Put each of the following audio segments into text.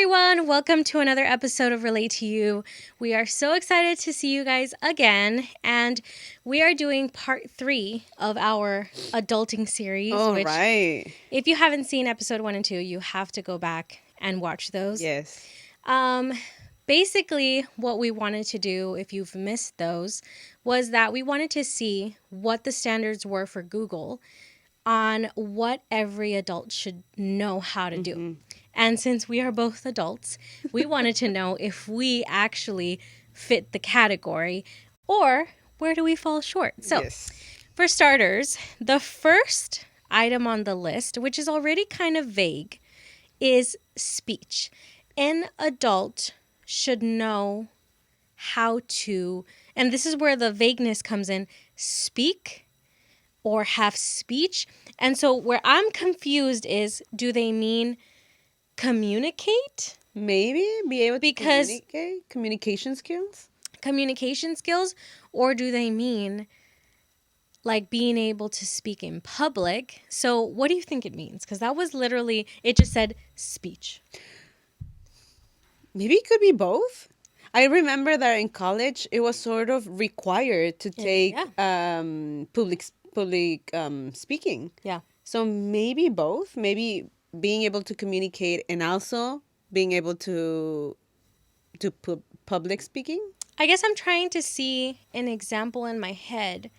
everyone. Welcome to another episode of Relate to You. We are so excited to see you guys again. And we are doing part 3 of our adulting series. All which, right. if you haven't seen episode 1 and 2, you have to go back and watch those. Yes. Basically, what we wanted to do, if you've missed those, was that we wanted to see what the standards were for Google on what every adult should know how to do. And since we are both adults, we wanted to know if we actually fit the category or where do we fall short. So, Yes. for starters, the first item on the list, which is already kind of vague, is speech. An adult should know how to, and this is where the vagueness comes in, speak or have speech. And so where I'm confused is, do they mean communicate? Maybe be able to Because- communicate, communication skills. Communication skills, or do they mean like being able to speak in public? So what do you think it means? Because that was literally, it just said speech. Maybe it could be both. I remember that in college it was sort of required to take public speaking. Yeah. So maybe both. Maybe being able to communicate and also being able to do public speaking. I guess I'm trying to see an example in my head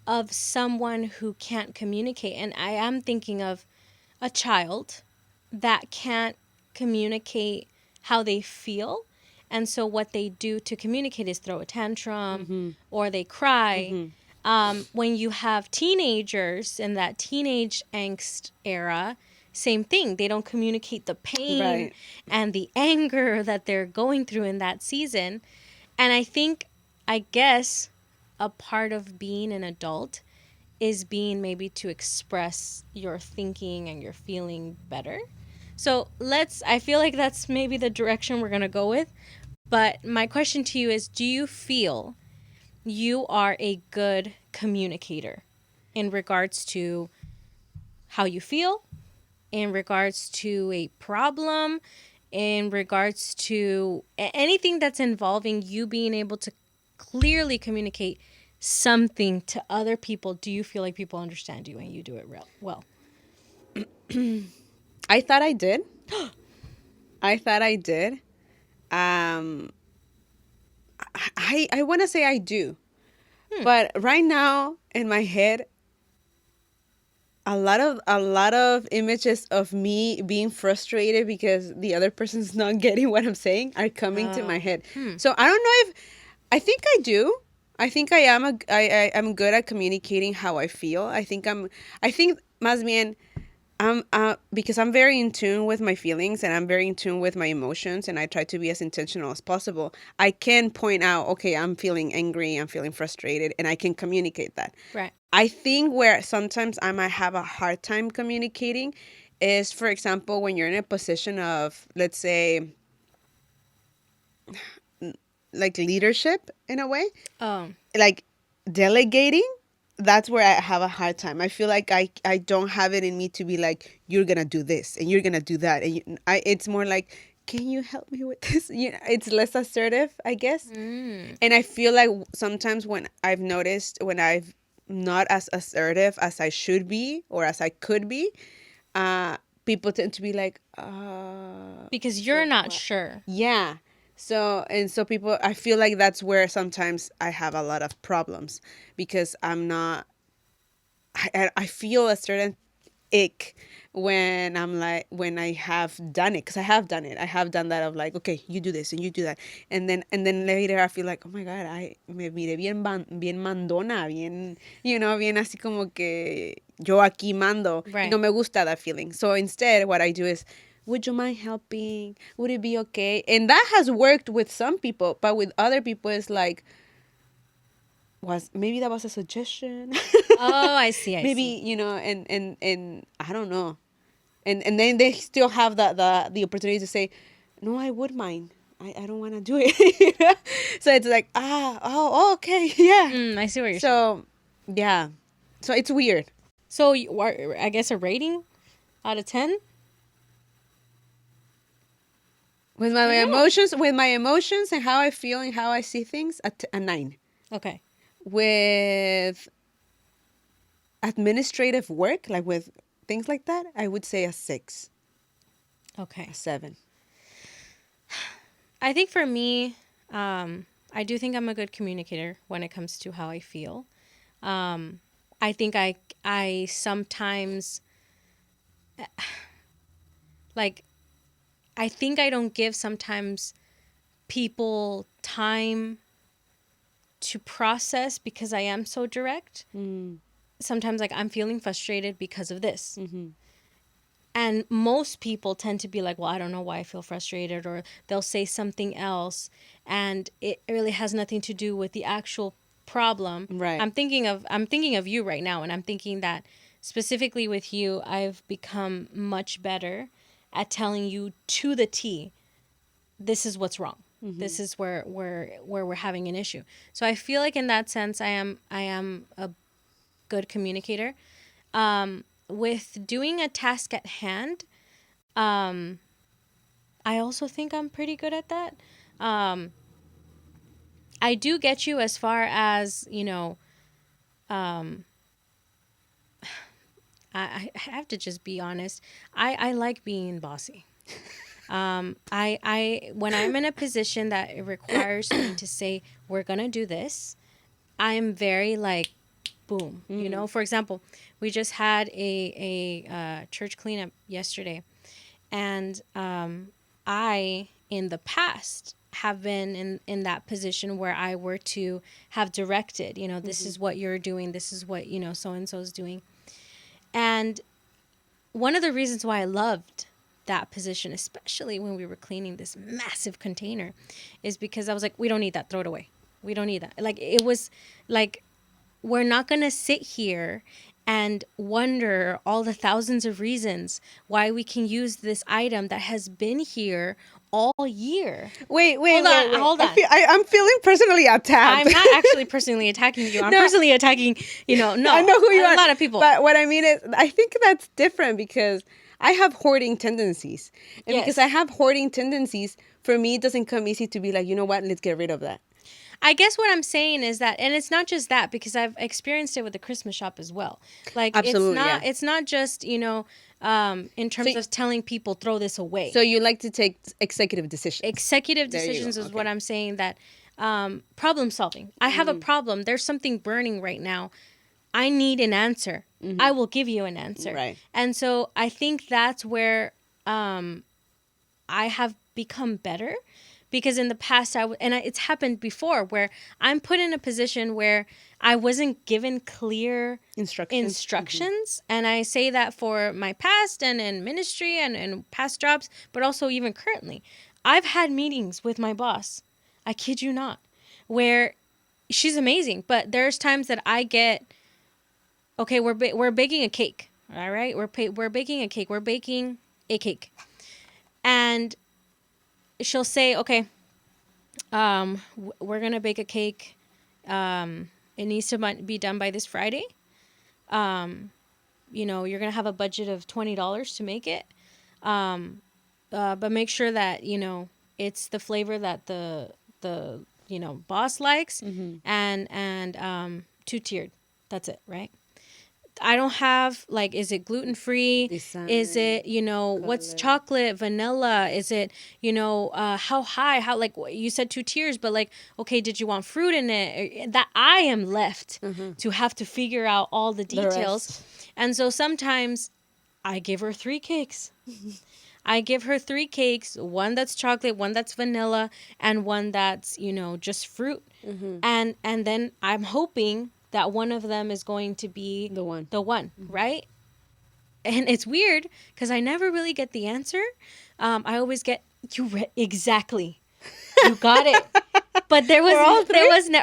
of someone who can't communicate. And I am thinking of a child that can't communicate how they feel. And so what they do to communicate is throw a tantrum or they cry. When you have teenagers in that teenage angst era, same thing. They don't communicate the pain Right. and the anger that they're going through in that season. And I guess a part of being an adult is being maybe to express your thinking and your feeling better. So I feel like that's maybe the direction we're going to go with. But my question to you is, do you feel you are a good communicator in regards to how you feel, in regards to a problem, in regards to anything that's involving you being able to clearly communicate something to other people? Do you feel like people understand you and you do it well? I thought I did. I thought I did. I want to say I do. But right now in my head a lot of images of me being frustrated because the other person's not getting what I'm saying are coming to my head. So I don't know if I think I do. I think I am good at communicating how I feel. I think más bien I'm because I'm very in tune with my feelings and I'm very in tune with my emotions and I try to be as intentional as possible. I can point out, okay, I'm feeling angry, I'm feeling frustrated, and I can communicate that. Right. I think where sometimes I might have a hard time communicating is, for example, when you're in a position of, let's say, like leadership in a way, like delegating. That's where I have a hard time. I feel like I don't have it in me to be like, you're going to do this and you're going to do that. And it's more like, can you help me with this? It's less assertive, I guess. And I feel like sometimes when I've noticed when I've not as assertive as I should be or as I could be, people tend to be like, because you're not sure. yeah. So people, I feel like that's where sometimes I have a lot of problems because I'm not, I feel a certain ick when I'm like, when I have done it, because I have done it. I have done that of like, okay, you do this and you do that. And then later I feel like, oh my God, I me miré bien mandona, bien, bien así como que yo aquí mando. Right. No me gusta that feeling. So instead, what I do is, would you mind helping? Would it be okay? And that has worked with some people, but with other people, it's like, maybe that was a suggestion. Oh, I see. Maybe, and I don't know. And then they still have the opportunity to say, no, I would mind. I don't want to do it. So it's like, okay, yeah. I see what you're saying. So, yeah. So it's weird. So I guess a rating out of 10? With my emotions and how I feel and how I see things, a 9. Okay. With administrative work, like with things like that, I would say a 6, Okay. a 7. I think for me, I do think I'm a good communicator when it comes to how I feel. I think I sometimes like I think I don't give sometimes people time to process because I am so direct. Sometimes like I'm feeling frustrated because of this. And most people tend to be like, well, I don't know why I feel frustrated, or they'll say something else and it really has nothing to do with the actual problem. Right. I'm thinking of you right now, and I'm thinking that specifically with you, I've become much better at telling you to the T, this is what's wrong. This is where we're having an issue. So I feel like in that sense I am a good communicator. With doing a task at hand, I also think I'm pretty good at that. I do get you as far as, I have to just be honest. I like being bossy. I when I'm in a position that it requires me to say, we're going to do this, I'm very like, boom. For example, we just had a church cleanup yesterday. And I, in the past, have been in that position where I were to have directed, this is what you're doing, this is what, so and so is doing. And one of the reasons why I loved that position, especially when we were cleaning this massive container, is because I was like, we don't need that, throw it away. We don't need that. Like, it was like, we're not going to sit here and wonder all the thousands of reasons why we can use this item that has been here all year. Wait. Hold on. I'm feeling personally attacked. I'm not actually personally attacking you. I'm No. personally attacking, no. I know who you are. A lot of people. But what I mean is, I think that's different because I have hoarding tendencies. And Yes. because I have hoarding tendencies, for me, it doesn't come easy to be like, you know what, let's get rid of that. I guess what I'm saying is that, and it's not just that, because I've experienced it with the Christmas shop as well. Like, Absolutely, it's not just, in terms of telling people throw this away. So you like to take executive decisions. Executive There you decisions go. is Okay. what I'm saying, that problem solving. I have a problem. There's something burning right now. I need an answer. I will give you an answer. Right. And so I think that's where I have become better, because in the past it's happened before where I'm put in a position where I wasn't given clear instructions. And I say that for my past and in ministry and past jobs, but also even currently. I've had meetings with my boss, I kid you not, where she's amazing, but there's times that I get, okay, we're baking a cake, all right? We're baking a cake. We're baking a cake. And she'll say, okay, we're going to bake a cake. It needs to be done by this Friday. You're going to have a budget of $20 to make it. But make sure that, it's the flavor that the boss likes, and 2-tiered. That's it, right? I don't have, like, is it gluten-free? Design, Is it, what's chocolate, vanilla? Is it, how high? How, like, you said 2 tiers, but, like, okay, did you want fruit in it? That I am left to have to figure out all the details. rest. And so sometimes I give her 3 cakes. I give her 3 cakes, one that's chocolate, one that's vanilla, and one that's, just fruit. And then I'm hoping that one of them is going to be The one. Right? And it's weird because I never really get the answer. I always get, exactly. You got it. But there was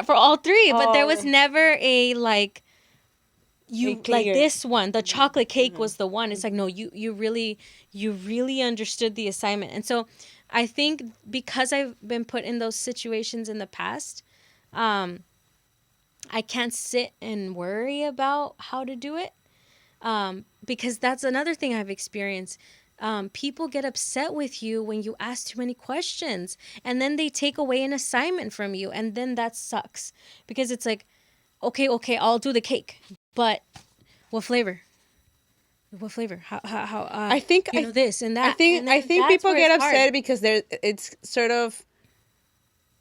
for all 3, but there was never a, like, like this one, the chocolate cake was the one. It's like, no, you really understood the assignment. And so I think because I've been put in those situations in the past, I can't sit and worry about how to do it, because that's another thing I've experienced. people get upset with you when you ask too many questions, and then they take away an assignment from you, and then that sucks because it's like, okay, I'll do the cake, but what flavor? What flavor? How I think you know, this and I that, think and I then think that's people where get it's hard. upset because it's sort of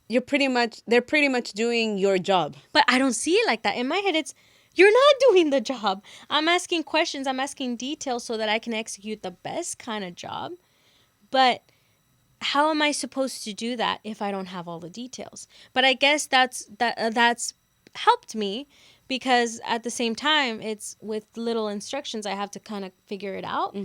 they're pretty much doing your job. But I don't see it like that. In my head, it's, you're not doing the job. I'm asking questions, I'm asking details so that I can execute the best kind of job. But how am I supposed to do that if I don't have all the details? But I guess that's helped me, because at the same time, it's with little instructions I have to kind of figure it out.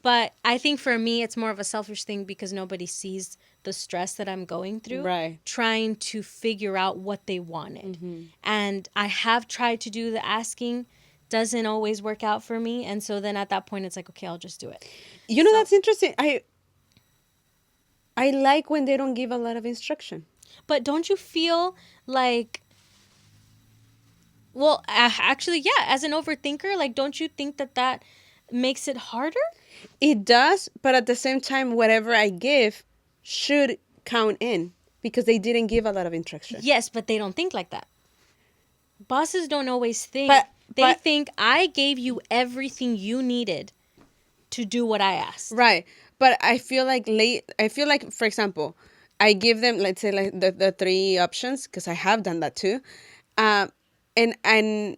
But I think for me it's more of a selfish thing because nobody sees the stress that I'm going through, Right. trying to figure out what they wanted. And I have tried to do the asking, doesn't always work out for me, and so then at that point it's like, okay, I'll just do it. You know, So- that's interesting. I like when they don't give a lot of instruction. But don't you feel like, well, actually, yeah, as an overthinker, like, don't you think that makes it harder? It does, but at the same time, whatever I give should count in because they didn't give a lot of instruction. Yes, but they don't think like that. Bosses don't always think. They But- think, I gave you everything you needed to do what I asked. Right. But I feel like for example, I give them, let's say, like the three options because I have done that too. And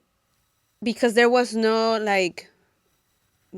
because there was no like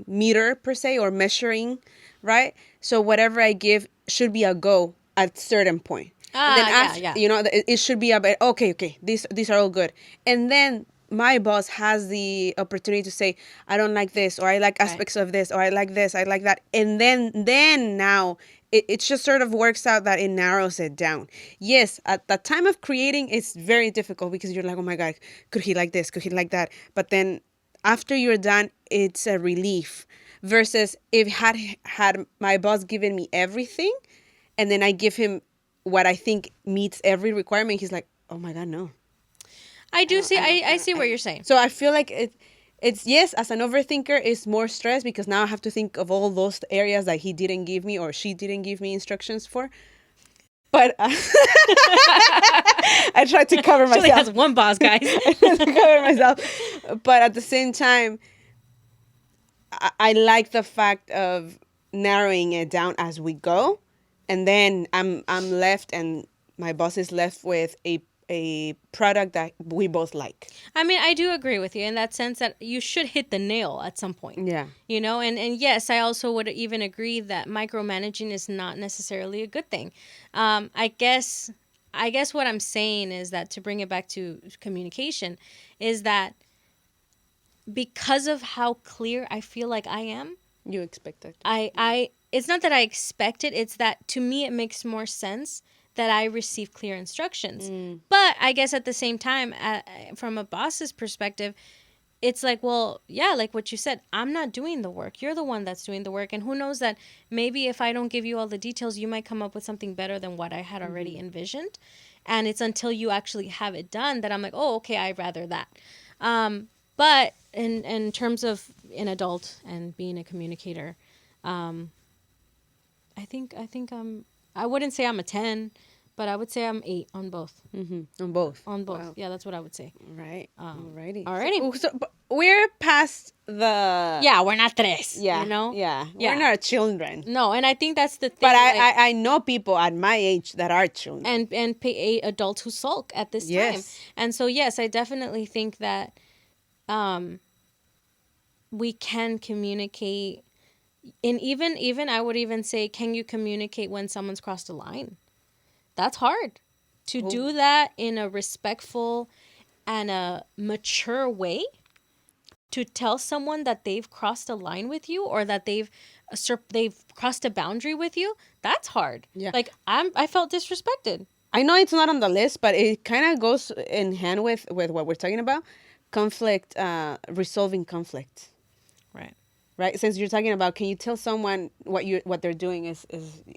meter per se or measuring, right? So whatever I give should be a go at certain point. And then after, yeah. you know, it should be about, okay, these are all good. And then my boss has the opportunity to say, I don't like this, or I like aspects of this, or I like this, I like that. And then now it just sort of works out that it narrows it down. Yes, at the time of creating, it's very difficult because you're like, oh my God, could he like this? Could he like that? But then after you're done, it's a relief. Versus if had my boss given me everything, and then I give him what I think meets every requirement, he's like, oh my God, no. I do see. I see what you're saying. So I feel like it's yes, as an overthinker, it's more stress because now I have to think of all those areas that he didn't give me or she didn't give me instructions for. But I tried to cover She only myself. has one boss, guys. I tried to cover myself. But at the same time, I like the fact of narrowing it down as we go, and then I'm left, and my boss is left with a product that we both like. I mean, I do agree with you in that sense that you should hit the nail at some point. Yeah. You know, and yes, I also would even agree that micromanaging is not necessarily a good thing. I guess what I'm saying is that, to bring it back to communication, is that because of how clear I feel like I am, You expect that. I it's not that I expect it, it's that to me it makes more sense that I receive clear instructions. But I guess at the same time, from a boss's perspective, it's like, well, yeah, like what you said, I'm not doing the work. You're the one that's doing the work. And who knows that maybe if I don't give you all the details, you might come up with something better than what I had already envisioned. And it's until you actually have it done that I'm like, oh, okay, I'd rather that. But in terms of an adult and being a communicator, I think I wouldn't say I'm a 10, but I would say I'm 8 on both. On both. On both. Wow. Yeah, that's what I would say. Right. Alrighty. alrighty. So but we're past the. Yeah, we're not tres. Yeah. You know? Yeah. Yeah. We're not children. No, and I think that's the thing. But like, I know people at my age that are children. and pay adults who sulk at this time. Yes. And so yes, I definitely think that we can communicate, and even I would even say, can you communicate when someone's crossed a line? That's hard. To do that in a respectful and a mature way, to tell someone that they've crossed a line with you, or that they've crossed a boundary with you, that's hard. Yeah. Like I felt disrespected. I know it's not on the list, but it kind of goes in hand with what we're talking about. Conflict, resolving conflict. Right. Right? Since you're talking about, can you tell someone what they're doing is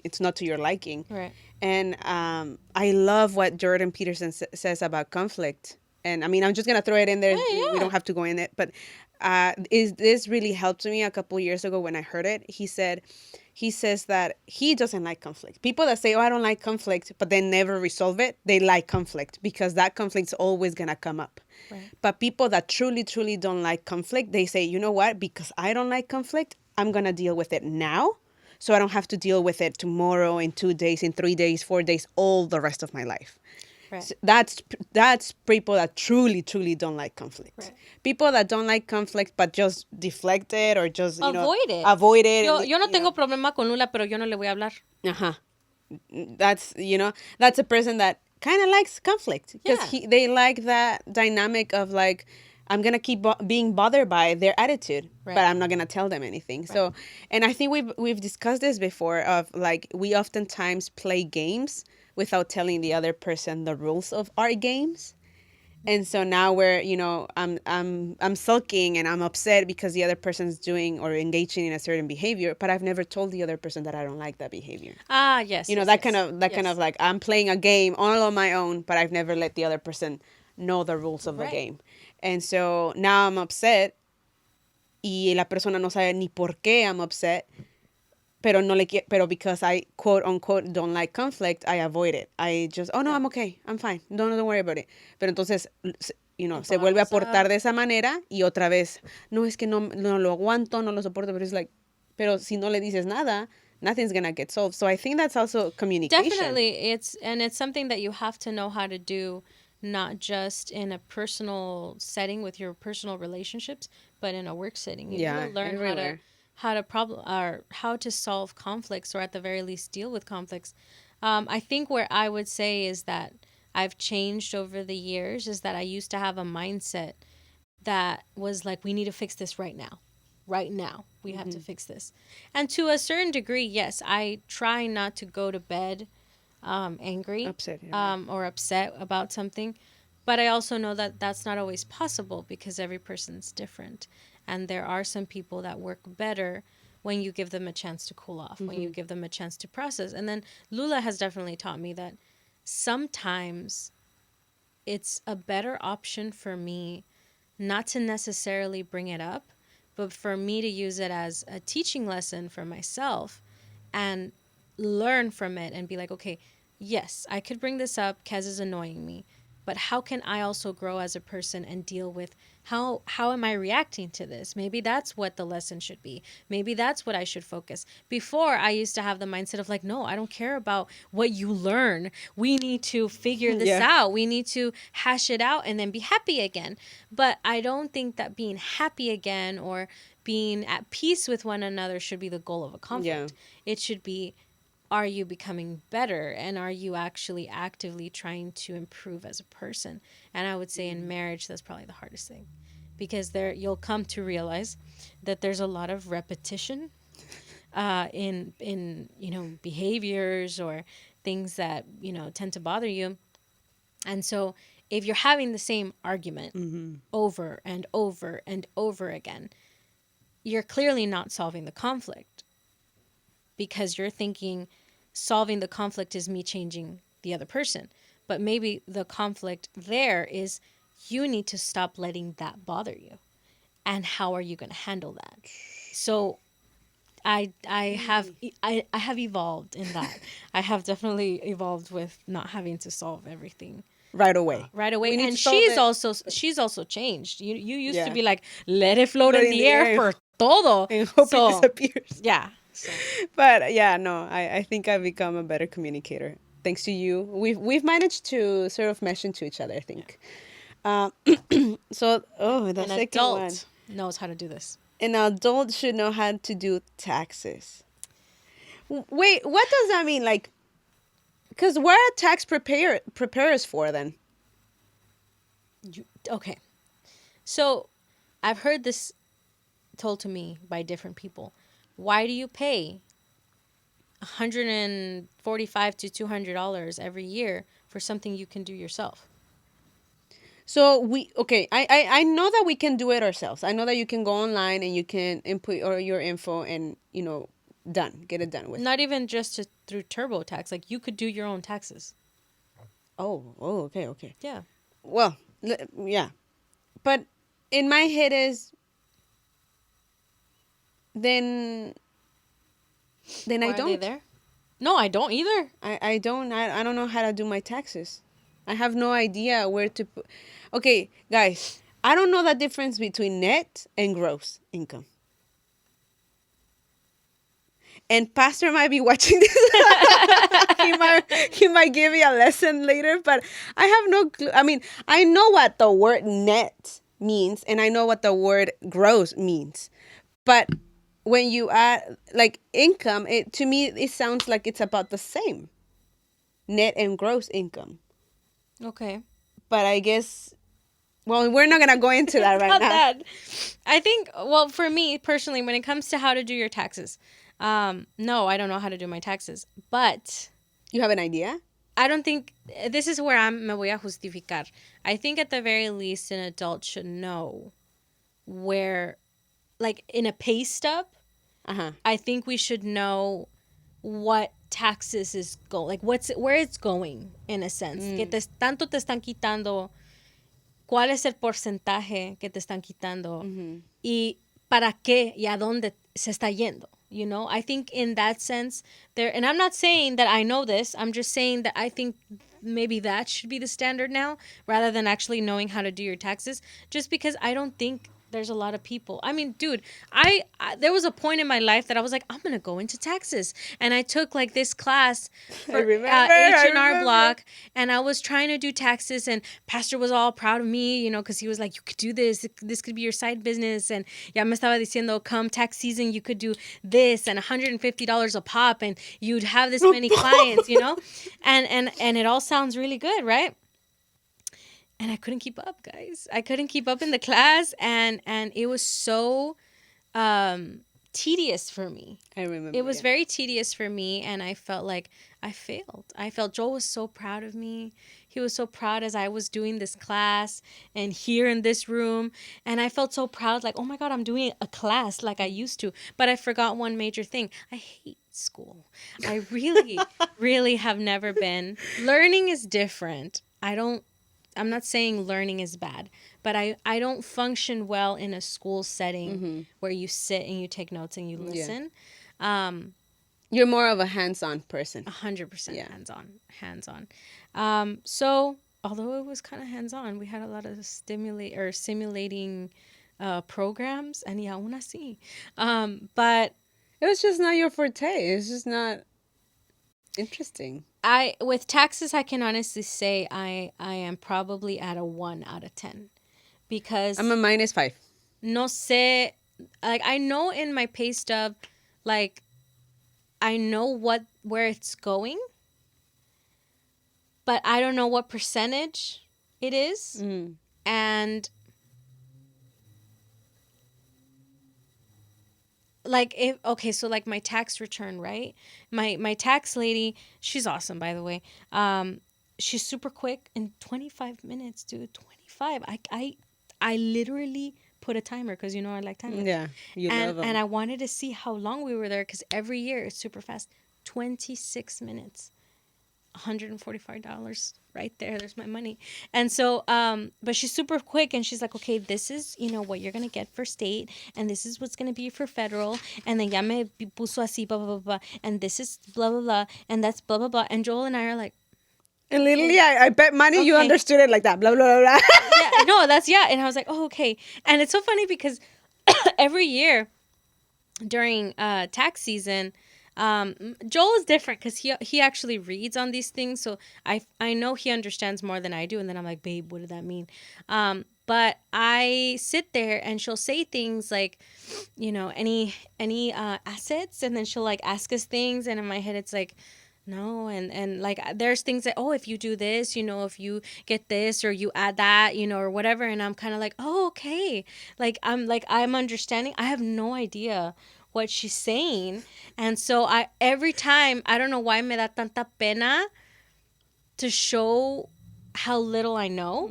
it's not to your liking. Right. And I love what Jordan Peterson says about conflict. And I mean, I'm just going to throw it in there. Yeah. We don't have to go in it. But is this really helped me a couple years ago when I heard it. He says that he doesn't like conflict. People that say, "Oh, I don't like conflict," but they never resolve it, they like conflict because that conflict's always gonna come up. Right. But people that truly, truly don't like conflict, they say, "You know what? Because I don't like conflict, I'm gonna deal with it now, so I don't have to deal with it tomorrow, in 2 days, in 3 days, 4 days, all the rest of my life." Right. So that's people that truly, truly don't like conflict. Right. People that don't like conflict but just deflect it or just Avoid it. avoid it. Yo no tengo problema con Lula, pero yo no le voy a hablar. Uh-huh. That's a person that kind of likes conflict because Yeah. they like that dynamic of like, I'm gonna keep being bothered by their attitude, Right. but I'm not gonna tell them anything. So, and I think we've discussed this before of like we oftentimes play games without telling the other person the rules of our games. And so now I'm sulking and I'm upset because the other person's doing or engaging in a certain behavior, but I've never told the other person that I don't like that behavior. Ah, yes. You know, yes, that yes. kind of like I'm playing a game all on my own, but I've never let the other person know the rules of the Right. game. And so now I'm upset y la persona no sabe ni por qué I'm upset. Pero because I quote unquote don't like conflict, I avoid it. I just, oh no, I'm okay, I'm fine, don't worry about it. Pero entonces, se vuelve a portar de esa manera y otra vez, no es que no lo aguanto, no lo soporto, pero es like, pero si no le dices nada, nothing's gonna get solved. So I think that's also communication. Definitely, it's something that you have to know how to do, not just in a personal setting with your personal relationships, but in a work setting. You need Yeah, to learn everywhere. how to solve conflicts, or at the very least deal with conflicts. I think where I would say is that I've changed over the years is that I used to have a mindset that was like, we need to fix this right now. Right now, we have to fix this. And to a certain degree, yes, I try not to go to bed angry Upset, yeah. or upset about something. But I also know that that's not always possible because every person's different. And there are some people that work better when you give them a chance to cool off, when you give them a chance to process. And then Lula has definitely taught me that sometimes it's a better option for me not to necessarily bring it up, but for me to use it as a teaching lesson for myself and learn from it and be like, okay, yes, I could bring this up. Kez is annoying me. But how can I also grow as a person and deal with how am I reacting to this? Maybe that's what the lesson should be. Maybe that's what I should focus. Before, I used to have the mindset of like, no, I don't care about what you learn. We need to figure this Yeah. out. We need to hash it out and then be happy again. But I don't think that being happy again or being at peace with one another should be the goal of a conflict. It should be, are you becoming better, and are you actually actively trying to improve as a person? And I would say in marriage that's probably the hardest thing, because there you'll come to realize that there's a lot of repetition in behaviors or things that tend to bother you. And so if you're having the same argument over and over and over again, you're clearly not solving the conflict, because you're thinking solving the conflict is me changing the other person. But maybe the conflict there is you need to stop letting that bother you. And how are you going to handle that? So I have evolved in that. I have definitely evolved with not having to solve everything Right away. right away. We need And to solve it. she's also changed. You used to Yeah. be like, let it float in the air for todo. And hope So, it disappears. yeah. So, But yeah, no, I think I've become a better communicator thanks to you. We've managed to sort of mesh into each other, I think. So, the an second one. adult knows how to do this. An adult should know how to do taxes. Wait, what does that mean? Like, because what are tax preparers for then? Okay. So, I've heard this told to me by different people. Why do you pay $145 to $200 every year for something you can do yourself? So I know that we can do it ourselves. I know that you can go online and you can input or your info and get it done with. Not even just through TurboTax. Like, you could do your own taxes. Okay. Yeah. Well, yeah. But in my head is then I Why are they don't. there? No, I don't either. I don't. I don't know how to do my taxes. I have no idea where to put. Okay, guys, I don't know the difference between net and gross income. And Pastor might be watching this. he might give me a lesson later, but I have no clue. I mean, I know what the word net means, and I know what the word gross means. But when you add like income, it to me it sounds like it's about the same. Net and gross income. Okay. But I guess, well, we're not gonna go into that right Not now. that. I think, well, for me personally, when it comes to how to do your taxes, no, I don't know how to do my taxes. But You have an idea? I don't think this is where me voy a justificar. I think at the very least, an adult should know where, like in a pay stub, Uh-huh. I think we should know what taxes is going, like where it's going in a sense. Que tanto te están quitando, cuál es el porcentaje que te están quitando y para qué y a dónde se está yendo. You know, I think in that sense there, and I'm not saying that I know this, I'm just saying that I think maybe that should be the standard now rather than actually knowing how to do your taxes, just because I don't think there's a lot of people. I mean, dude, I there was a point in my life that I was like, I'm gonna go into taxes, and I took like this class for H&R Block, and I was trying to do taxes, and Pastor was all proud of me, you know, because he was like, you could do this. This could be your side business, and ya me estaba diciendo, come tax season, you could do this, and $150 a pop, and you'd have this many clients, you know, and it all sounds really good, right? And I couldn't keep up, guys. I couldn't keep up in the class, and it was so tedious for me. I remember. It was very tedious for me, and I felt like I failed. I felt Joel was so proud of me. He was so proud as I was doing this class and here in this room, and I felt so proud, like, oh my God, I'm doing a class like I used to. But I forgot one major thing. I hate school. I really, really have never been. Learning is different. I'm not saying learning is bad, but I don't function well in a school setting where you sit and you take notes and you listen. You're more of a hands-on person. 100% Yeah. hands-on. So although it was kind of hands-on, we had a lot of simulating programs, and yeah, aún así. But It was just not your forte. It's just not interesting. with taxes, I can honestly say I am probably at a 1 out of 10 because I'm a -5. no sé, like I know in my pay stub, like I know where it's going, but I don't know what percentage it is. And like so like my tax return, right? My tax lady, she's awesome, by the way. She's super quick in 25 minutes, dude. 25. I literally put a timer because you know I like timers. Yeah, you love them. And I wanted to see how long we were there because every year it's super fast. 26 minutes. $145 right there. There's my money. And so, but she's super quick, and she's like, okay, this is, you know, what you're going to get for state, and this is what's going to be for federal, and then ya me puso así, blah, blah, blah, blah, and this is blah, blah, blah, and that's blah, blah, blah. And Joel and I are like, and literally, I bet money you Okay. understood it like that. Blah, blah, blah, blah. yeah, no, and I was like, oh, okay. And it's so funny because every year during tax season, Joel is different because he actually reads on these things, so I know he understands more than I do, and then I'm like, babe, what did that mean? But I sit there and she'll say things like, you know, any assets, and then she'll like ask us things, and in my head it's like, no, and like there's things that, oh, if you do this, you know, if you get this or you add that, you know, or whatever, and I'm kind of like, oh, okay, I'm understanding. I have no idea what she's saying, and so every time, I don't know why me da tanta pena to show how little I know,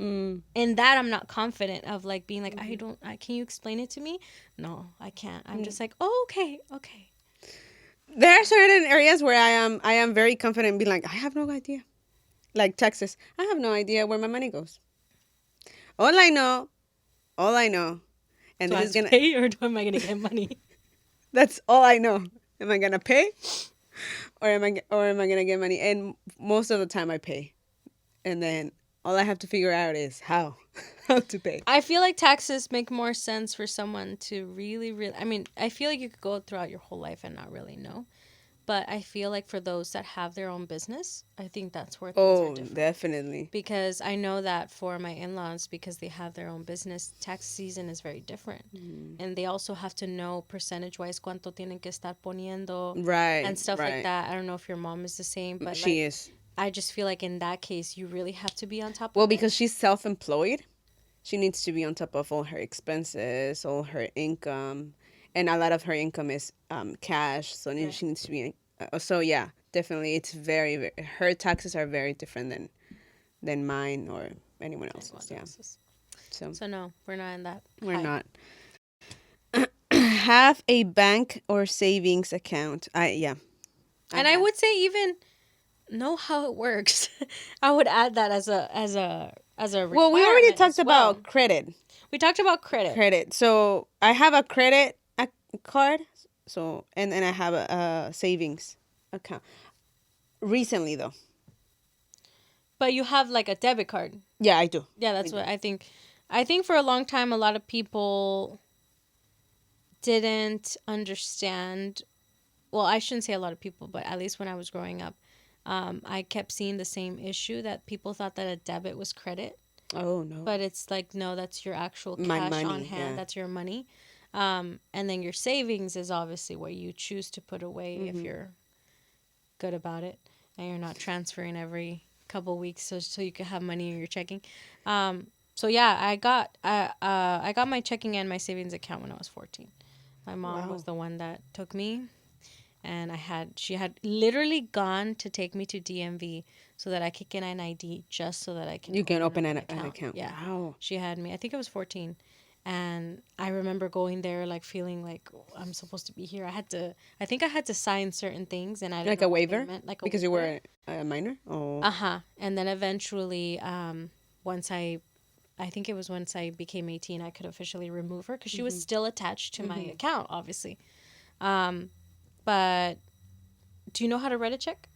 and that I'm not confident of, like being like, can you explain it to me? No, I can't. I'm just like, oh, okay. There are certain areas where I am very confident being like, I have no idea. Like Texas, I have no idea where my money goes. All I know, and Do I this is have to gonna pay or am I gonna get money? That's all I know. Am I gonna pay, or am I gonna get money? And most of the time, I pay, and then all I have to figure out is how how to pay. I feel like taxes make more sense for someone to really, really. I mean, I feel like you could go throughout your whole life and not really know. But I feel like for those that have their own business, I think that's where things are Oh, different. definitely. Because I know that for my in laws, because they have their own business, tax season is very different. And they also have to know percentage wise cuánto tienen que estar poniendo Right, and stuff like right. that. I don't know if your mom is the same, but She like, is. I just feel like in that case, you really have to be on top Well, of it. because she's self-employed, she needs to be on top of all her expenses, all her income, and a lot of her income is cash. So Right. she needs to be. So yeah, definitely, it's very. Her taxes are very different than mine or anyone Anyone else's. Yeah. else's. So So no, we're not in that we're high. not. Have a bank or savings account. I And I have. would say even know how it works. I would add that as a Well, we already requirement talked as well. about credit. We talked about credit. Credit. So I have a credit card. So and then I have a savings account. Recently, though. But you have like a debit card. Yeah, I do. Yeah, that's what I think. I think for a long time a lot of people didn't understand. Well, I shouldn't say a lot of people, but at least when I was growing up, I kept seeing the same issue that people thought that a debit was credit, Oh no, but it's like no, that's your actual my cash on money. hand. Yeah. That's your money. And then your savings is obviously what you choose to put away if you're good about it and you're not transferring every couple weeks so you can have money in your checking. So yeah, I got my checking and my savings account when I was 14. My mom was Wow. the one that took me, and she had literally gone to take me to DMV so that I could get an ID just so that I can You can open open up an an account. account. Yeah, Wow. she had me. I think I was 14, and I remember going there like feeling like, "Oh, I'm supposed to be here." I think I had to sign certain things, and I didn't Like know a what they waiver meant, like a because you waiver. were a minor. Oh. Uh-huh. And then eventually, once I think it was once I became 18, I could officially remove her because she was still attached to my account, obviously. Um, but do you know how to write a check?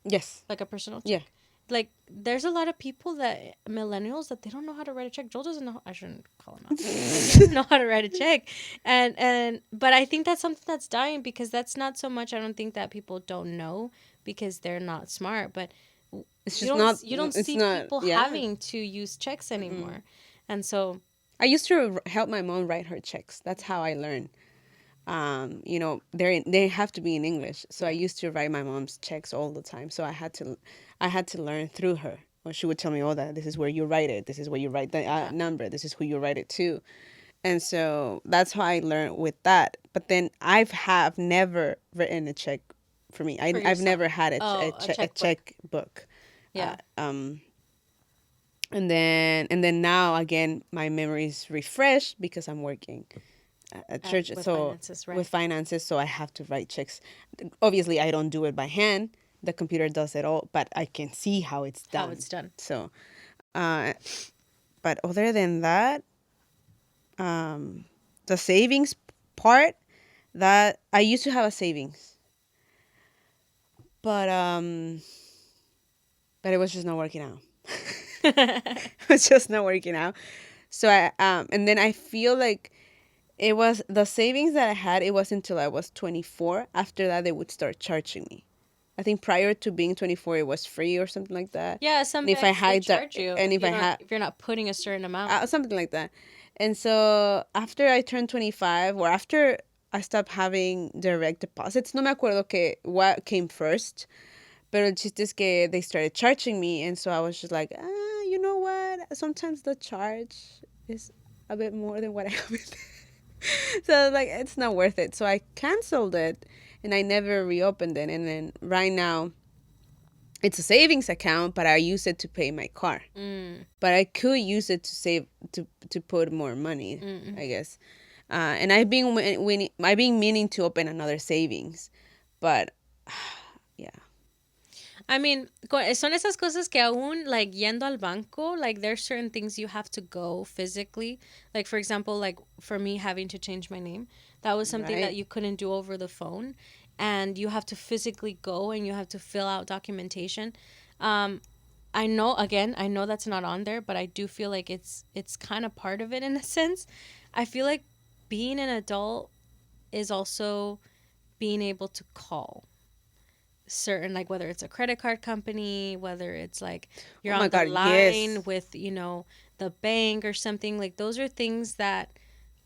Yes. Like a personal Yeah. check? Like, there's a lot of people that, millennials, that they don't know how to write a check. Joel doesn't know, I shouldn't call him out, but he doesn't know how to write a check. But I think that's something that's dying because that's not so much, I don't think that people don't know because they're not smart, but It's just not. you don't It's see not. people Yeah. having to use checks anymore. And so I used to help my mom write her checks. That's how I learned. They have to be in English, so I used to write my mom's checks all the time. So I had to learn through her. Or she would tell me, "Oh, that this is where you write it. This is where you write the yeah, number. This is who you write it to." And so that's how I learned with that. But then have never written a check for me. for I've yourself. never had Oh, a a checkbook. checkbook. Uh, Yeah. um, and then now again, my memory is refreshed because I'm working at church. With So finances, right? with finances, so I have to write checks. Obviously, I don't do it by hand. The computer does it all, but I can see how it's done. How it's done. So, uh, but other than that, the savings part, that I used to have a savings, but but it was just not working out. It was just not working out. So and then I feel like it was the savings that I had. It was until I was 24. After that, they would start charging me. I think prior to being 24, it was free or something like that. Yeah, some And if I banks they had that, charge you and if if you I don't had if you're not putting a certain amount. something like that. And so after I turned 25, or after I stopped having direct deposits, no me acuerdo que what came first, pero el chiste es que they started charging me, and so I was just like, you know what? Sometimes the charge is a bit more than what I have. So like it's not worth it. So I canceled it, and I never reopened it. And then right now, it's a savings account, but I use it to pay my car. But I could use it to save to put more money, I guess. And I've been meaning to open another savings, but yeah. I mean, son esas cosas que aún, like, yendo al banco, like, there's certain things you have to go physically. Like, for example, like, for me having to change my name, that was something that Right. you couldn't do over the phone. And you have to physically go and you have to fill out documentation. Um, I know, again, I know that's not on there, but I do feel like it's kind of part of it in a sense. I feel like being an adult is also being able to call certain, like, whether it's a credit card company, whether it's like Oh you're my on the God, line yes. with, the bank or something. Like, those are things that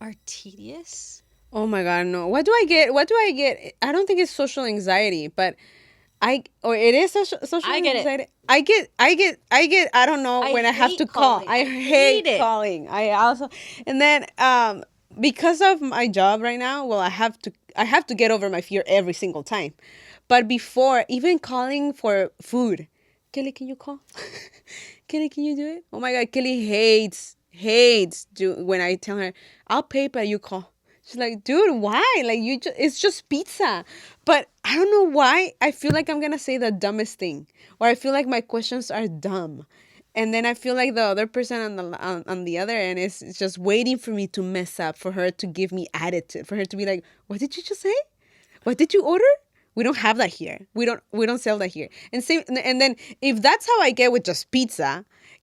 are tedious. Oh my God, no. What do I get? What do I get? I don't think it's social anxiety, but or it is social I get it. anxiety. I don't know I when I have to hate call. calling. I I hate hate it. calling. I also, and then, because of my job right now, well, I have to get over my fear every single time. But before, even calling for food, Kelly, can you call? Kelly, can you do it? Oh my God, Kelly hates when I tell her I'll pay, but you call. She's like, dude, why? Like, it's just pizza. But I don't know why. I feel like I'm gonna say the dumbest thing, or I feel like my questions are dumb, and then I feel like the other person on the other end is just waiting for me to mess up, for her to give me attitude, for her to be like, what did you just say? What did you order? We don't have that here. We don't sell that here. And then if that's how I get with just pizza,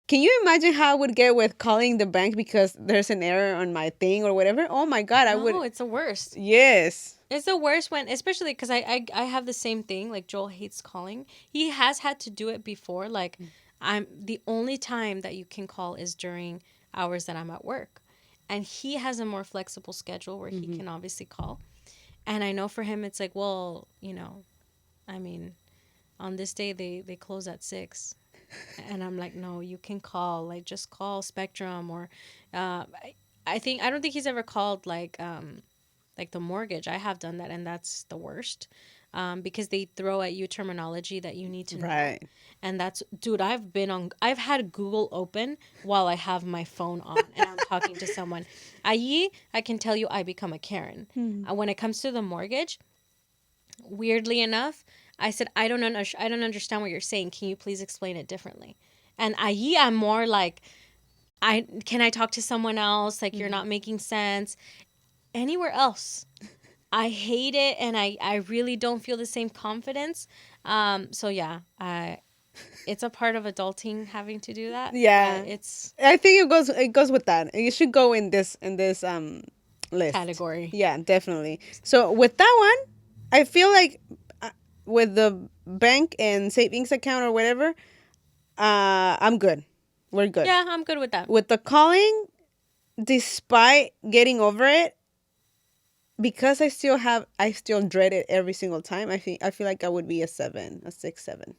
can you imagine how I would get with calling the bank because there's an error on my thing or whatever? Oh my God, I would. No, it's the worst. Yes. It's the worst when, especially because I have the same thing. Like, Joel hates calling. He has had to do it before. Like, I'm the only time that you can call is during hours that I'm at work. And he has a more flexible schedule where he Mm-hmm. can obviously call. And I know for him, it's like, well, I mean, on this day, they close at 6. And I'm like, no, you can call. Like, just call Spectrum or, I don't think he's ever called, like the mortgage. I have done that, and that's the worst, because they throw at you terminology that you need to know. Right. And that's, dude, I've had Google open while I have my phone on and I'm talking to someone. I can tell you I become a Karen. Hmm. When it comes to the mortgage, weirdly enough, I said, I don't understand what you're saying. Can you please explain it differently? And I'm more like, I talk to someone else? Like, you're not making sense. Anywhere else, I hate it, and I really don't feel the same confidence. So yeah, it's a part of adulting having to do that, but Yeah. it's I think it goes with that. It should go in this list. category. Yeah, definitely. So with that one, I feel like, with the bank and savings account or whatever, I'm good. We're good. Yeah, I'm good with that. With the calling, despite getting over it, because I still dread it every single time. I feel like I would be a 7, a 6, 7.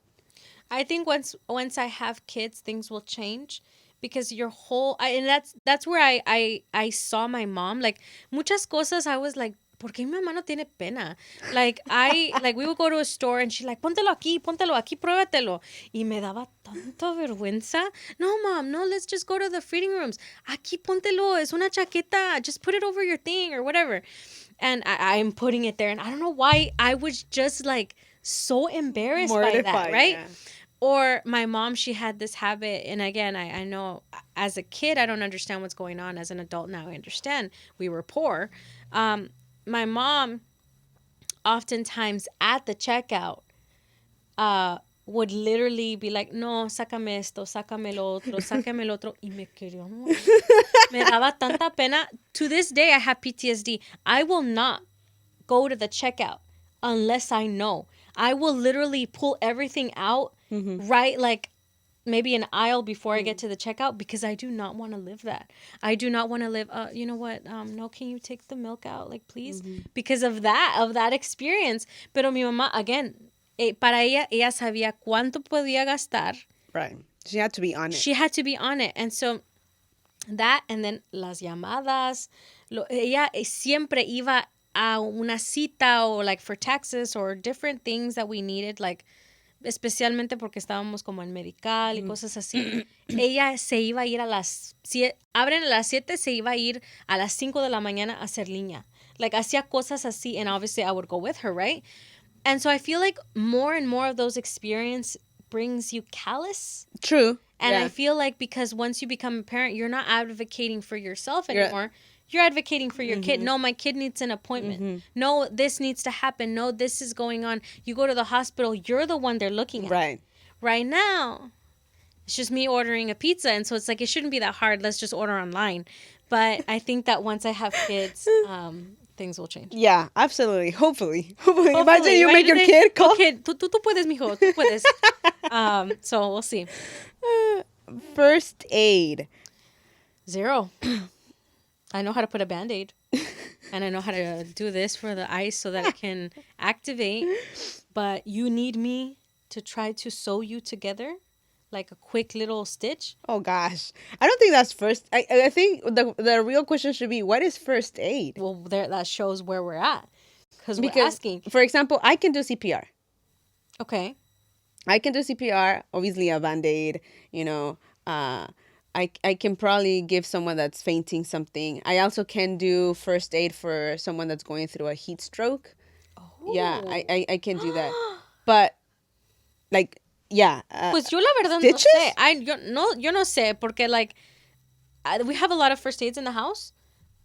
I think once I have kids, things will change because your whole and that's where I saw my mom, like, muchas cosas. I was like, ¿por qué mi mamá no tiene pena? Like we would go to a store and she's like, póntelo aquí, pruébatelo. Y me daba tanta vergüenza. No, mom, no, let's just go to the fitting rooms. Aquí póntelo, es una chaqueta. Just put it over your thing or whatever. And I'm putting it there, and I don't know why I was just like so embarrassed by that, Mortified, right? yeah. Or my mom, she had this habit, and again, I know as a kid, I don't understand what's going on. As an adult now, I understand. We were poor. My mom, oftentimes at the checkout, would literally be like, no, sácame esto, sácame lo otro, sácame el otro. Y me quería morir. Me daba tanta pena. To this day, I have PTSD. I will not go to the checkout unless I know. I will literally pull everything out, right? Like, maybe an aisle before I get to the checkout, because I do not want to live that. I do not want to live. You know what? No, can you take the milk out, like, please? Because of that experience. Pero mi mamá, again, para ella sabía cuánto podía gastar. Right. She had to be on it. She had to be on it, and so that, and then las llamadas. Ella siempre iba a una cita, or like for taxes or different things that we needed, like, especialmente porque estábamos como en medical y cosas así. Ella se iba a ir abren a las 7, se iba a ir a las 5 de la mañana a hacer línea. Like, hacía cosas así, and obviously I would go with her, right? And so I feel like more and more of those experience brings you callous. True. And I Yeah. feel like because once you become a parent, you're not advocating for yourself You're. anymore. You're advocating for your kid. Mhm. No, my kid needs an appointment. Mhm. No, this needs to happen. No, this is going on. You go to the hospital, you're the one they're looking at. Right. Right now, it's just me ordering a pizza. And so it's like, it shouldn't be that hard. Let's just order online. But I think that once I have kids, things will change. Yeah, absolutely. Hopefully. Hopefully. Imagine Hopefully, you make your imagínate, kid call. Okay, tú puedes, mijo. Tú puedes. So we'll see. First aid. 0. I know how to put a Band-Aid. And I know how to do this for the ice so that it can activate. But you need me to try to sew you together like a quick little stitch. Oh gosh, I don't think that's first. I think the real question should be, what is first aid? Well, there, that shows where we're at. Because we're Because, asking. for example, I can do CPR. Okay. I can do CPR. Obviously, a Band-Aid. You know, I can probably give someone that's fainting something. I also can do first aid for someone that's going through a heat stroke. Yeah, I can do that. But, like, yeah. Pues yo la verdad stitches? no sé. Yo no sé porque like we have a lot of first aids in the house,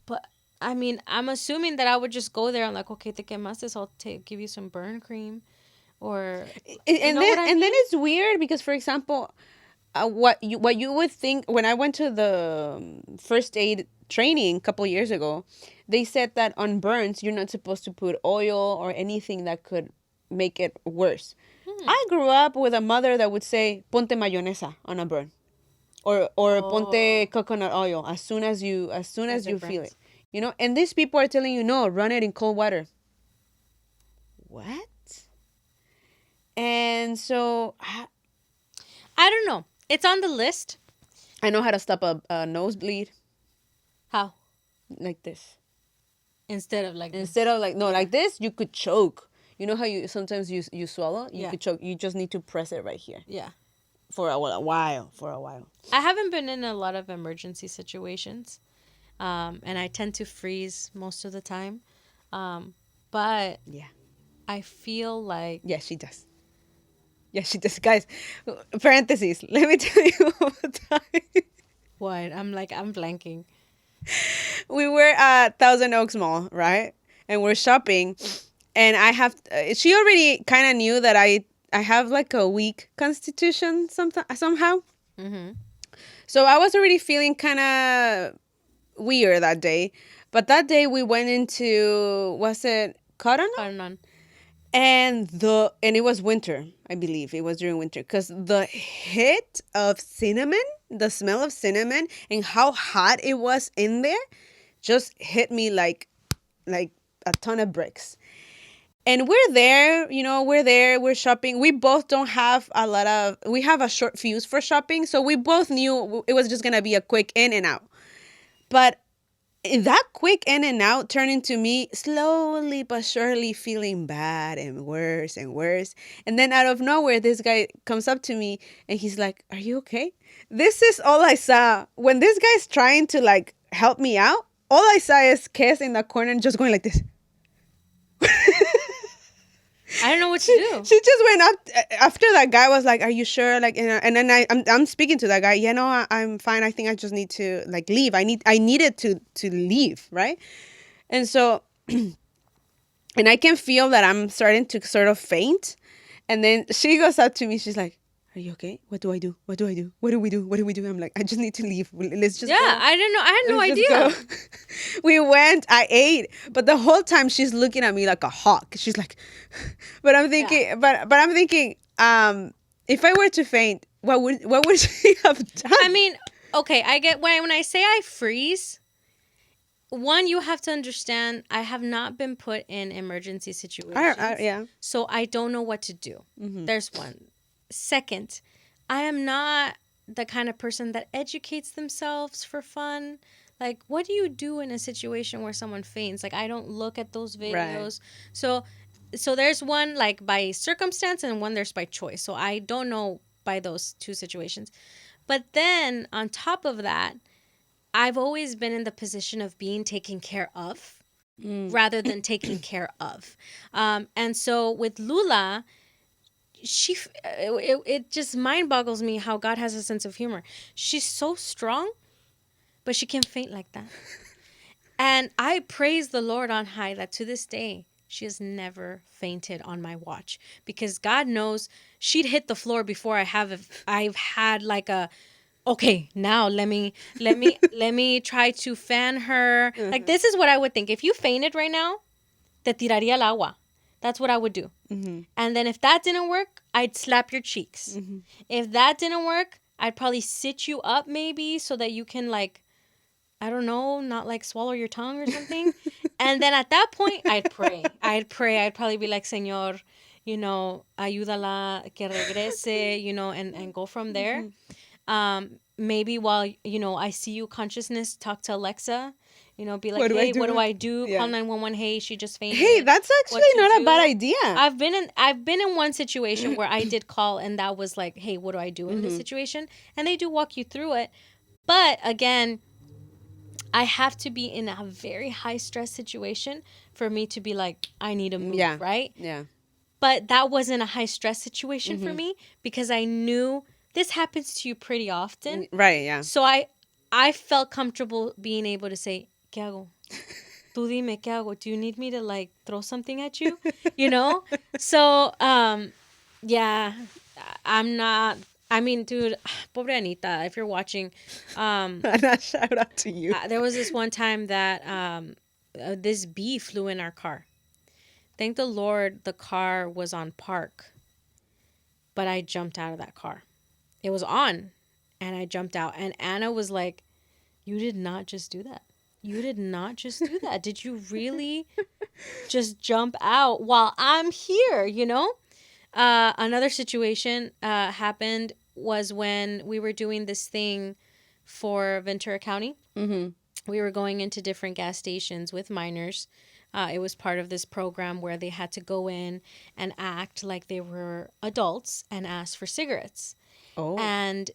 but I mean I'm assuming that I would just go there and like, okay, te quemaste, so I'll give you some burn cream, or And know then what I and then mean? it's weird because, for example, what you would think when I went to the first aid training a couple years ago, they said that on burns you're not supposed to put oil or anything that could make it worse. I grew up with a mother that would say ponte mayonesa on a burn, or ponte coconut oil as soon as you As it feel burns. it. You know, and these people are telling you no, run it in cold water. What? And so I don't know. It's on the list. I know how to stop a nosebleed How? like this. Instead of like Instead of like, no, like this, you could choke. You know how you sometimes you swallow? You Yeah. could choke. You just need to press it right here Yeah. for a while. For a while. I haven't been in a lot of emergency situations. And I tend to freeze most of the time. But Yeah. I feel like Yeah, she does. Yeah, she does. Guys, parentheses. Let me tell you one more time. what? I'm blanking. We were at Thousand Oaks Mall, right? And we're shopping. And I have, she already kind of knew that I have like a weak constitution somehow. Mm-hmm. So I was already feeling kind of weird that day. But that day we went into, was it Cotton? Pardon on. And it was winter, I believe. It was during winter, because the hit of cinnamon, the smell of cinnamon, and how hot it was in there, just hit me like a ton of bricks. And we're there, we're shopping. We both don't have we have a short fuse for shopping, so we both knew it was just gonna be a quick in and out. But that quick in and out turned into me slowly but surely feeling bad and worse and worse. And then out of nowhere, this guy comes up to me and he's like, "Are you okay?" This is all I saw. When this guy's trying to like help me out, all I saw is Kes in the corner just going like this. I don't know what to do. She just went up after that guy was like, "Are you sure?" Like, and then I'm speaking to that guy. Yeah, no, I'm fine. I think I just need to like leave. I needed to leave, right? And so, and I can feel that I'm starting to sort of faint. And then she goes up to me. She's like, "Are you okay? What do I do? What do I do? What do we do? What do we do?" I'm like, "I just need to leave. Let's just Yeah, go." I don't know. I had no Let's idea. just go. We went, I ate, but the whole time she's looking at me like a hawk. She's like, but I'm thinking, but I'm thinking, if I were to faint, what would she have done? I mean, okay, I get when I say I freeze. One, you have to understand, I have not been put in emergency situations. Yeah. So I don't know what to do. Mm-hmm. There's one. Second, I am not the kind of person that educates themselves for fun. Like, what do you do in a situation where someone faints? Like, I don't look at those videos. Right. So there's one like by circumstance and one there's by choice. So I don't know by those two situations. But then on top of that, I've always been in the position of being taken care of. rather than taken care of. And so with Lula, it just mind boggles me how God has a sense of humor. She's so strong, but she can faint like that. And I praise the Lord on high that to this day, she has never fainted on my watch, because God knows she'd hit the floor before I've had like a, okay, now let me try to fan her. Like, this is what I would think. If you fainted right now, te tiraría al agua. That's what I would do. And then if that didn't work, I'd slap your cheeks. If that didn't work, I'd probably sit you up maybe so that you can, like, I don't know, not like swallow your tongue or something. And then at that point, I'd pray. I'd probably be like, Señor, ayúdala, que regrese, and go from there. Maybe while, I see you consciousness, talk to Alexa, be like, hey, what do I do? Yeah. Call 911. Hey, she just fainted. Hey, that's actually not a bad idea. I've been in one situation where I did call, and that was like, hey, what do I do in this situation? And they do walk you through it. But again, I have to be in a very high stress situation for me to be like, I need to move, right? Yeah. But that wasn't a high stress situation for me, because I knew this happens to you pretty often. Right, yeah. So I felt comfortable being able to say, ¿Qué hago? Tú dime, ¿qué hago? Do you need me to, like, throw something at you? So, yeah, I'm not... I mean, dude, pobre Anita, if you're watching, Shout out to you. there was this one time that this bee flew in our car. Thank the Lord the car was on park, but I jumped out of that car. It was on, and I jumped out. And Anna was like, you did not just do that. You did not just do that. Did you really just jump out while I'm here, Another situation happened was when we were doing this thing for Ventura County. We were going into different gas stations with minors. It was part of this program where they had to go in and act like they were adults and ask for cigarettes. Oh. And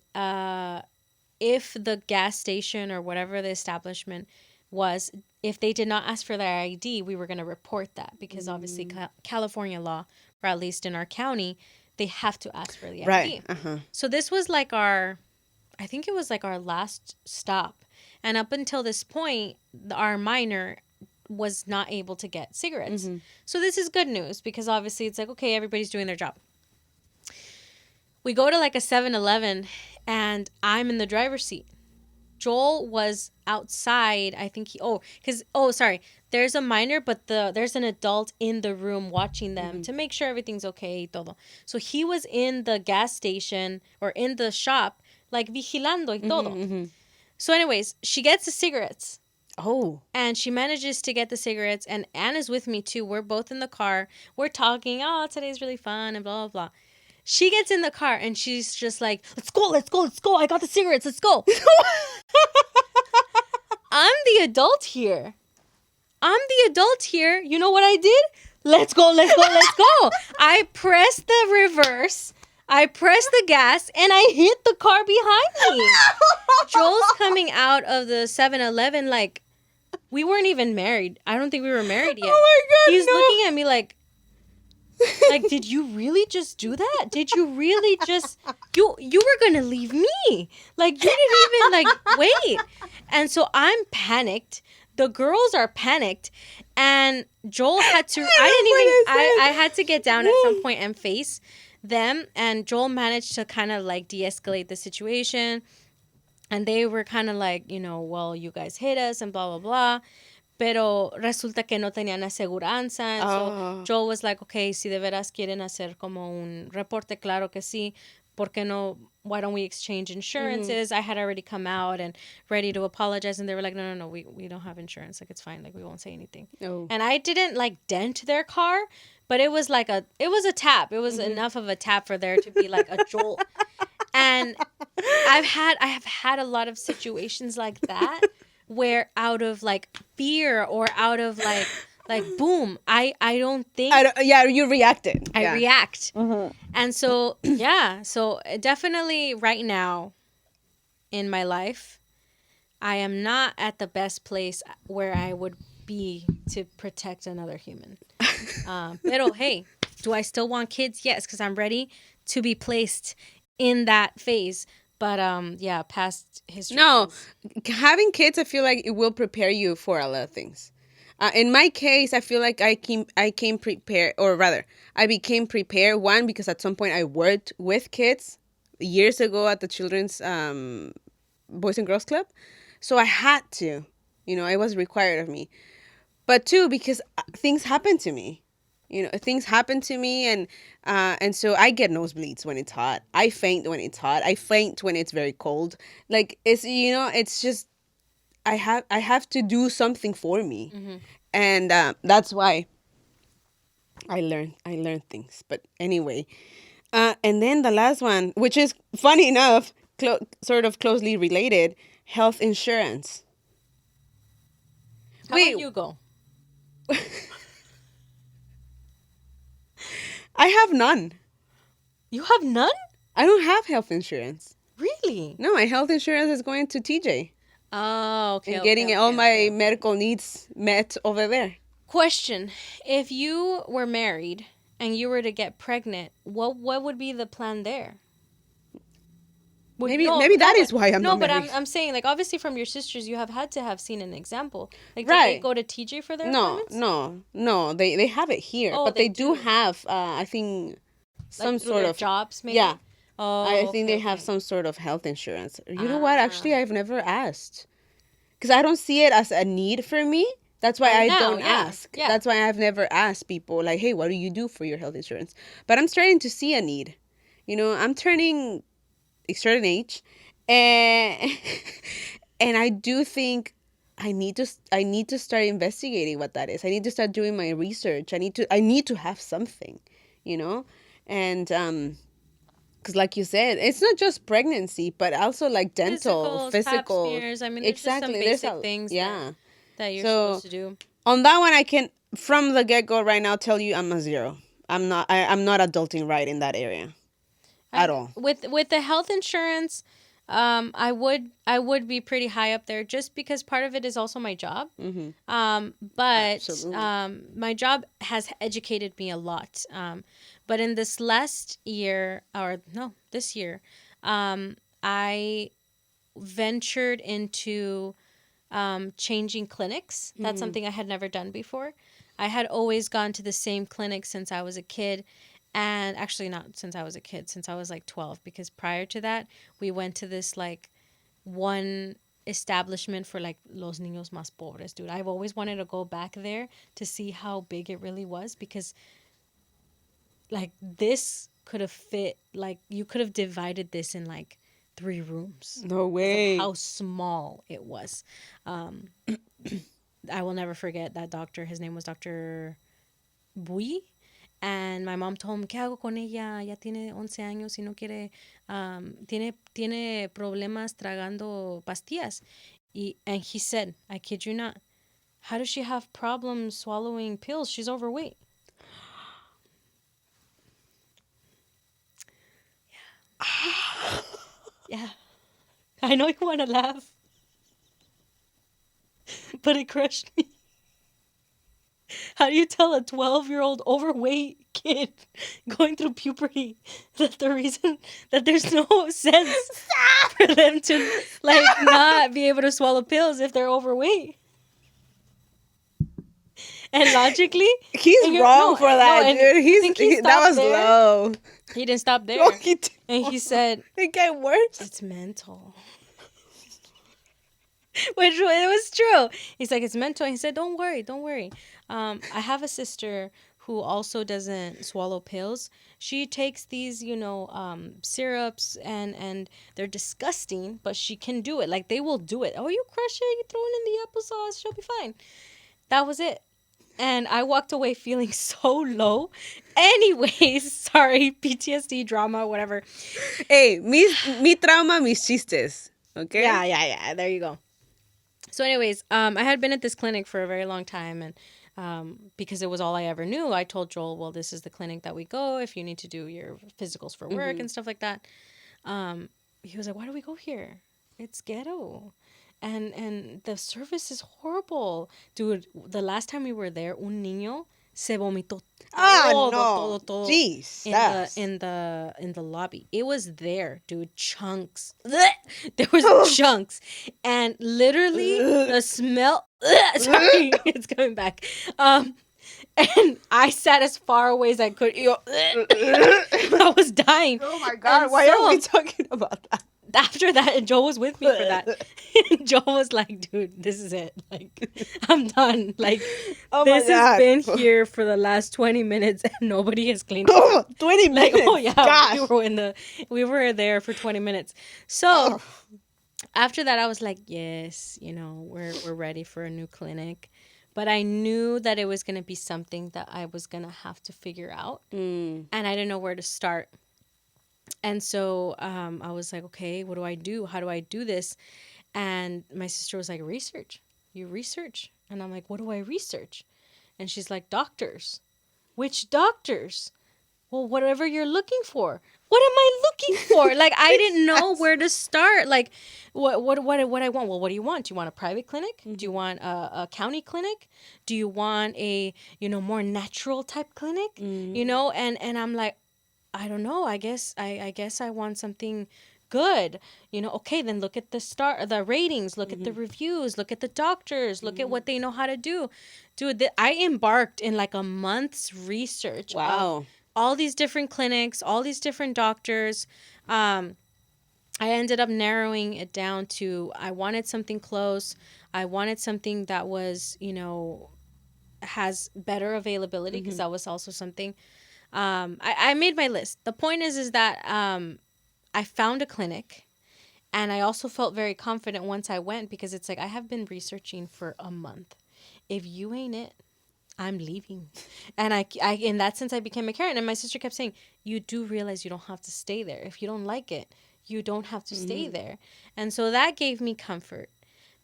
if the gas station or whatever the establishment was, if they did not ask for their ID, we were going to report that, because obviously California law, or at least in our county, they have to ask for the ID. Right. So this was like I think it was like our last stop. And up until this point, our minor was not able to get cigarettes. So this is good news, because obviously it's like, okay, everybody's doing their job. We go to like a 7-Eleven, and I'm in the driver's seat. Joel was outside. I think there's a minor, but there's an adult in the room watching them to make sure everything's okay. Todo. So he was in the gas station or in the shop, like vigilando y todo. So anyways, she gets the cigarettes. Oh. And she manages to get the cigarettes, and Anna's with me too. We're both in the car. We're talking, oh, today's really fun and blah, blah, blah. She gets in the car and she's just like, let's go. I got the cigarettes. Let's go. I'm the adult here. You know what I did? Let's go. I pressed the reverse. I pressed the gas, and I hit the car behind me. Joel's coming out of the 7-Eleven like, we weren't even married. I don't think we were married yet. Oh my God, He's looking at me like, did you really just do that? Did you really just... You were going to leave me. Like, you didn't even, wait. And so I'm panicked. The girls are panicked. And Joel had to... I had to get down at some point and face them. And Joel managed to kind of, de-escalate the situation. And they were kind of like, well, you guys hit us and blah, blah, blah. Pero resulta que no tenían aseguranza. And so Joel was like, okay, si de veras quieren hacer como un reporte, claro que sí. ¿Por qué no? Why don't we exchange insurances? I had already come out and ready to apologize. And they were like, no, we don't have insurance. Like, it's fine. Like, we won't say anything. Oh. And I didn't, dent their car. But it was it was a tap. It was enough of a tap for there to be like a jolt. And I have had a lot of situations like that where out of fear or out of boom, I don't think you reacted. I react. And so so definitely right now in my life, I am not at the best place where I would be to protect another human. Pero hey, do I still want kids? Yes, because I'm ready to be placed in that phase. But yeah, past history, No, please. having kids, I feel like it will prepare you for a lot of things. In my case, I feel like I came prepared, or rather, I became prepared. One, because at some point I worked with kids years ago at the children's Boys and Girls Club, so I had to, it was required of me. But two, because things happen to me. Things happen to me, and so I get nosebleeds when it's hot. I faint when it's hot. I faint when it's very cold. Like, it's just I have to do something for me, and that's why I learned things. But anyway, and then the last one, which is funny enough, sort of closely related, health insurance. How Wait, about you go? I have none. You have none? I don't have health insurance. Really? No, my health insurance is going to TJ Oh, okay, and okay, getting all okay, my okay, okay. medical needs met over there. Question: if you were married and you were to get pregnant, what would be the plan there? Would Maybe no maybe no that but is why I'm no not but I'm married. I'm saying, like, obviously from your sisters you have had to have seen an example. Like, did they Right. go to TJ for their No, appointments? no, no. They have it here, Oh, but they they do do. have I think Like some through sort their of, jobs, yeah. maybe. Oh, I think okay, they have okay. some sort of health insurance. You know what? Ah, Actually, I've never asked because I don't see it as a need for me. That's why right I now, don't yeah, ask. yeah. That's why I've never asked people like, "Hey, what do you do for your health insurance?" But I'm starting to see a need. I'm turning a certain age, and and I do think I need to start investigating what that is. I need to start doing my research. I need to have something, you know, and because like you said, it's not just pregnancy, but also like dental, Physicals, pap physical. smears. I mean, there's just some Exactly. There's basic a things that yeah. you're supposed So to do. on that one, I can from the get go right now tell you I'm a zero. I'm not adulting right in that area at all. With the health insurance, I would be pretty high up there, just because part of it is also my job. Mm-hmm. But Absolutely. my job has educated me a lot. But in this last year, or no, this year, I ventured into changing clinics. That's Mm-hmm. something I had never done before. I had always gone to the same clinic since I was a kid. And actually, not since I was a kid, since I was like 12, because prior to that, we went to this like one establishment for like los niños más pobres, dude. I've always wanted to go back there to see how big it really was, because like this could have fit, like you could have divided this in like 3 rooms No because of way. how small it was. Um, I will never forget that doctor. His name was Dr. Bui. And my mom told him, ¿qué hago con ella? Ya tiene 11 años y no quiere, tiene problemas tragando pastillas. And he said, I kid you not, how does she have problems swallowing pills? She's overweight. Yeah. I know you want to laugh, but it crushed me. How do you tell a 12-year-old overweight kid going through puberty that the reason that there's no sense for them to like not be able to swallow pills if they're overweight? And logically, He's and you're wrong no, for no, that, and dude. you think he That stopped was there? low. He didn't stop No, there. he didn't. And he said, It get worse. it's mental. Which it was true. He's like, it's mental. He said, don't worry, don't worry. I have a sister who also doesn't swallow pills. She takes these, syrups, and they're disgusting, but she can do it. Like, they will do it. Oh, you crush it, you throw it in the applesauce, she'll be fine. That was it. And I walked away feeling so low. Anyways, sorry, PTSD, drama, whatever. Hey, mi trauma, mis chistes. Okay? Yeah. There you go. So, anyways, I had been at this clinic for a very long time, and because it was all I ever knew, I told Joel, "Well, this is the clinic that we go if you need to do your physicals for work Mm-hmm. and stuff like that." He was like, "Why do we go here? It's ghetto." and the service is horrible. Dude, the last time we were there, un niño se vomitó Ah, todo, no. todo, todo Jesus. in the lobby. It was there, dude. Chunks. There was chunks. And literally the smell sorry, it's coming back. And I sat as far away as I could. I was dying. Oh my God, And why are we so- talking about that? After that, and Joe was with me for that. Joe was like, dude, this is it. Like, I'm done. Like, Oh my this has God. been here for the last 20 minutes and nobody has cleaned it. Oh, 20 Like, minutes. oh yeah, Gosh. we were there for 20 minutes. So Oh. after that, I was like, yes, we're ready for a new clinic. But I knew that it was going to be something that I was going to have to figure out. Mm. And I didn't know where to start. And so I was like, okay, what do I do? How do I do this? And my sister was like, research. You research. And I'm like, what do I research? And she's like, doctors. Which doctors? Well, whatever you're looking for. What am I looking for? Like, I didn't know where to start. Like, what I want? Well, what do you want? Do you want a private clinic? Do you want a county clinic? Do you want a, more natural type clinic? And I'm like, I don't know. I guess I want something good. Okay, then look at the ratings, look at the reviews, look at the doctors, look at what they know how to do. Dude, I embarked in like a month's research of Wow. all these different clinics, all these different doctors. I ended up narrowing it down to I wanted something close. I wanted something that was, has better availability because that was also something. I made my list. The point is that I found a clinic, and I also felt very confident once I went because it's like I have been researching for a month. If you ain't it, I'm leaving. And I in that sense I became a Karen. And my sister kept saying, you do realize you don't have to stay there. If you don't like it, you don't have to stay there. And so that gave me comfort.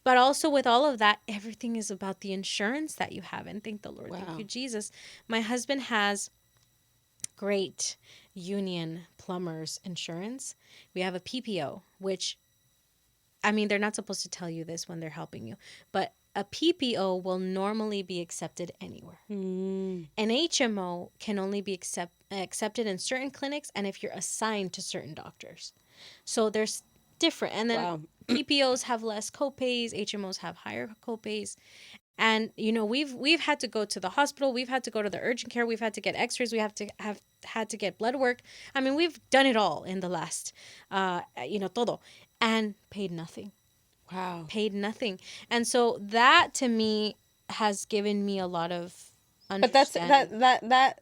But also with all of that, everything is about the insurance that you have. And thank the Lord. Wow. Thank you, Jesus. My husband has great union plumbers insurance. We have a PPO, which, I mean, they're not supposed to tell you this when they're helping you, but a PPO will normally be accepted anywhere. Mm. An HMO can only be accepted in certain clinics and if you're assigned to certain doctors. So there's different. And then Wow. PPOs have less copays, HMOs have higher copays. And we've had to go to the hospital, we've had to go to the urgent care, we've had to get x-rays, we have had to get blood work. I mean, we've done it all in the last todo, and paid nothing. Wow. Paid nothing. And so that to me has given me a lot of But that's understanding.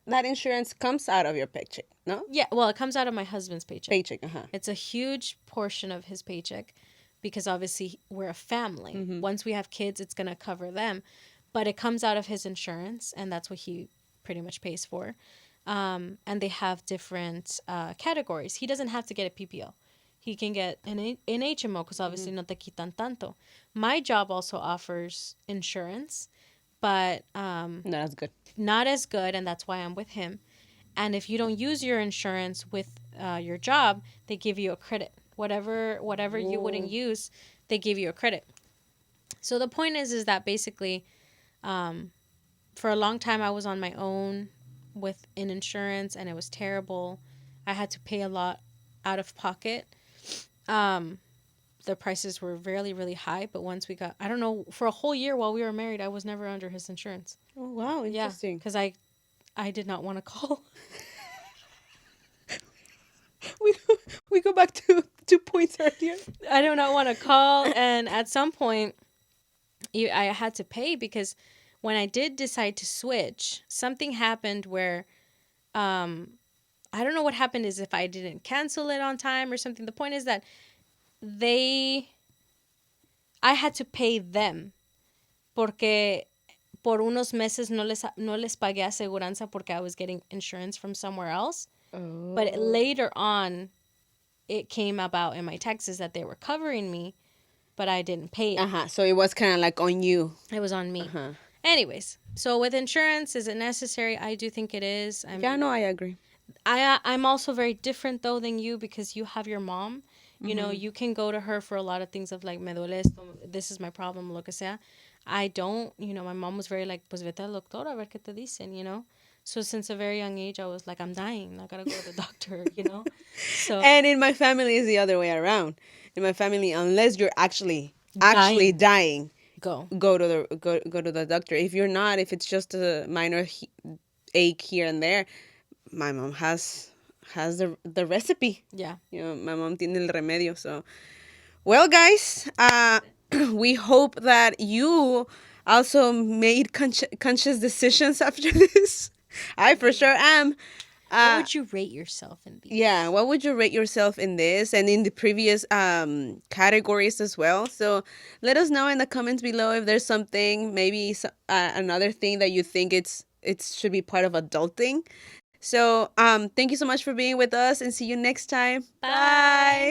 that insurance comes out of your paycheck, no? Yeah, well, it comes out of my husband's paycheck. Paycheck, uh-huh. It's a huge portion of his paycheck because obviously we're a family. Once we have kids, it's going to cover them. But it comes out of his insurance, and that's what he pretty much pays for. And they have different categories. He doesn't have to get a PPO. He can get an HMO because obviously no te quitan tanto. My job also offers insurance, but No, that's good. not as good, and that's why I'm with him. And if you don't use your insurance with your job, they give you a credit. Whatever you wouldn't use, they give you a credit. So the point is that basically, for a long time I was on my own with an insurance, and it was terrible. I had to pay a lot out of pocket. The prices were really, really high, but once we got, I don't know, for a whole year while we were married, I was never under his insurance. Oh, wow, Yeah, interesting. because I did not want to call. We go back to 2 points earlier. I do not want to call, and at some point, I had to pay because when I did decide to switch, something happened where, I don't know what happened is if I didn't cancel it on time or something. The point is that I had to pay them porque por unos meses no les pagué aseguranza porque I was getting insurance from somewhere else. Oh. But later on, it came about in my taxes that they were covering me, but I didn't pay it. Uh-huh. So it was kind of like on you. It was on me. Uh-huh. Anyways, so with insurance, is it necessary? I do think it is. Yeah, no, I agree. I'm also very different though than you because you have your mom. You know, Mm-hmm. you can go to her for a lot of things of like, me duele esto, this is my problem, lo que sea. I don't, you know, my mom was very like, pues vete al doctor a ver qué te dicen, you know? So since a very young age, I was like, I'm dying. I gotta go to the doctor, you know? So And in my family, is the other way around. In my family, unless you're actually dying, dying, go. go to the doctor. If you're not, if it's just a minor ache here and there, my mom has the recipe. Yeah. You know, my mom tiene el remedio. So, well, guys, we hope that you also made conscious decisions after this. I for sure am. What Uh, would you rate yourself in yeah, these? what would you rate yourself in this and in the previous categories as well? So let us know in the comments below if there's something, maybe another thing that you think it should be part of adulting. So thank you so much for being with us and see you next time. Bye. Bye.